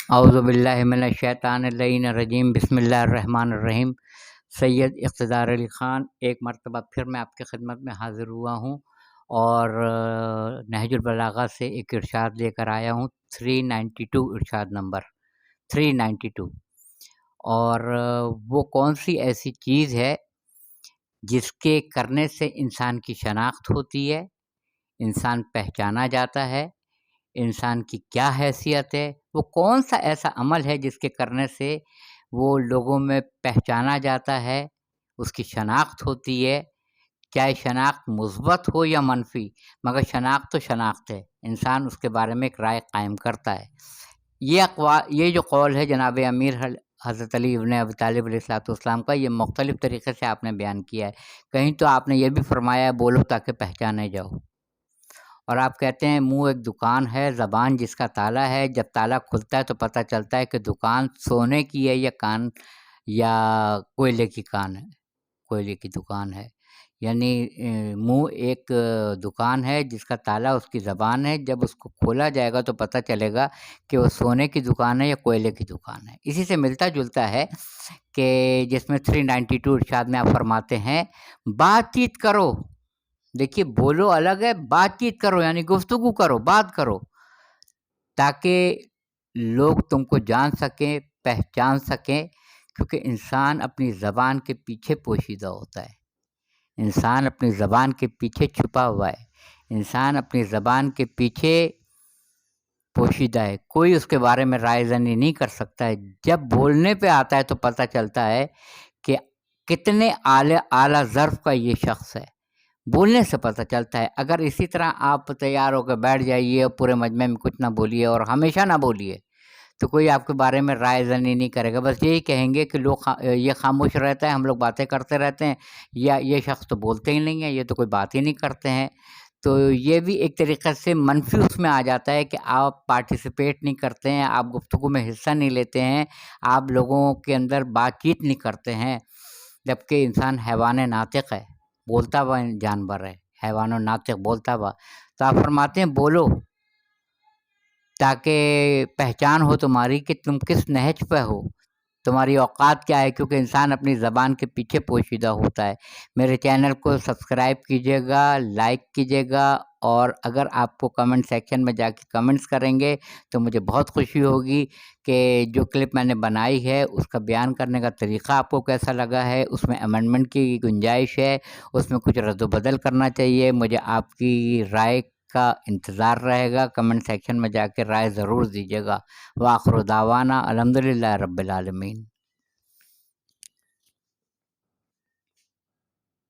اعوذ باللہ من الشیطان اللعین الرجیم، بسم اللہ الرحمن الرحیم۔ سید اقتدار علی خان ایک مرتبہ پھر میں آپ کی خدمت میں حاضر ہوا ہوں اور نہج البلاغہ سے ایک ارشاد لے کر آیا ہوں، 392 ارشاد نمبر 392۔ اور وہ کون سی ایسی چیز ہے جس کے کرنے سے انسان کی شناخت ہوتی ہے، انسان پہچانا جاتا ہے، انسان کی کیا حیثیت ہے؟ وہ کون سا ایسا عمل ہے جس کے کرنے سے وہ لوگوں میں پہچانا جاتا ہے، اس کی شناخت ہوتی ہے، چاہے شناخت مثبت ہو یا منفی، مگر شناخت تو شناخت ہے، انسان اس کے بارے میں ایک رائے قائم کرتا ہے۔ یہ جو قول ہے جناب امیر حضرت علی ابن ابی طالب علیہ السلام کا، یہ مختلف طریقے سے آپ نے بیان کیا ہے۔ کہیں تو آپ نے یہ بھی فرمایا ہے بولو تاکہ پہچانے جاؤ، اور آپ کہتے ہیں منہ ایک دکان ہے، زبان جس کا تالا ہے، جب تالا کھلتا ہے تو پتہ چلتا ہے کہ دکان سونے کی ہے یا کوئلے کی کوئلے کی دکان ہے۔ یعنی منہ ایک دکان ہے جس کا تالا اس کی زبان ہے، جب اس کو کھولا جائے گا تو پتہ چلے گا کہ وہ سونے کی دکان ہے یا کوئلے کی دکان ہے۔ اسی سے ملتا جلتا ہے کہ جس میں 392 ارشاد میں آپ فرماتے ہیں بات چیت کرو۔ دیکھیے بولو الگ ہے، بات چیت کرو یعنی گفتگو کرو، بات کرو، تاکہ لوگ تم کو جان سکیں، پہچان سکیں، کیونکہ انسان اپنی زبان کے پیچھے پوشیدہ ہوتا ہے، انسان اپنی زبان کے پیچھے چھپا ہوا ہے، انسان اپنی زبان کے پیچھے پوشیدہ ہے، کوئی اس کے بارے میں رائے زنی نہیں کر سکتا ہے۔ جب بولنے پہ آتا ہے تو پتہ چلتا ہے کہ کتنے اعلیٰ ظرف کا یہ شخص ہے، بولنے سے پتہ چلتا ہے۔ اگر اسی طرح آپ تیار ہو کے بیٹھ جائیے اور پورے مجمع میں کچھ نہ بولیے اور ہمیشہ نہ بولیے تو کوئی آپ کے بارے میں رائے زنی نہیں کرے گا، بس یہی کہیں گے کہ لوگ یہ خاموش رہتا ہے، ہم لوگ باتیں کرتے رہتے ہیں، یا یہ شخص تو بولتے ہی نہیں ہے، یہ تو کوئی بات ہی نہیں کرتے ہیں۔ تو یہ بھی ایک طریقے سے منفی اس میں آ جاتا ہے کہ آپ پارٹیسپیٹ نہیں کرتے ہیں، آپ گفتگو میں حصہ نہیں لیتے ہیں، آپ لوگوں کے اندر بات چیت نہیں کرتے ہیں، جبکہ انسان حیوان ناطق ہے، بولتا ہوا جانور ہے، حیوان و ناطق بولتا ہوا۔ تو آپ فرماتے ہیں بولو تاکہ پہچان ہو تمہاری کہ تم کس نہج پہ ہو، تمہاری اوقات کیا ہے، کیونکہ انسان اپنی زبان کے پیچھے پوشیدہ ہوتا ہے۔ میرے چینل کو سبسکرائب کیجیے گا، لائک کیجیے گا، اور اگر آپ کو کمنٹ سیکشن میں جا کے کمنٹس کریں گے تو مجھے بہت خوشی ہوگی کہ جو کلپ میں نے بنائی ہے اس کا بیان کرنے کا طریقہ آپ کو کیسا لگا ہے، اس میں امینڈمنٹ کی گنجائش ہے، اس میں کچھ رد و بدل کرنا چاہیے۔ مجھے آپ کی رائے کا انتظار رہے گا، کمنٹ سیکشن میں جا کے رائے ضرور دیجیے گا۔ وآخر دعوانا الحمدللہ رب العالمین۔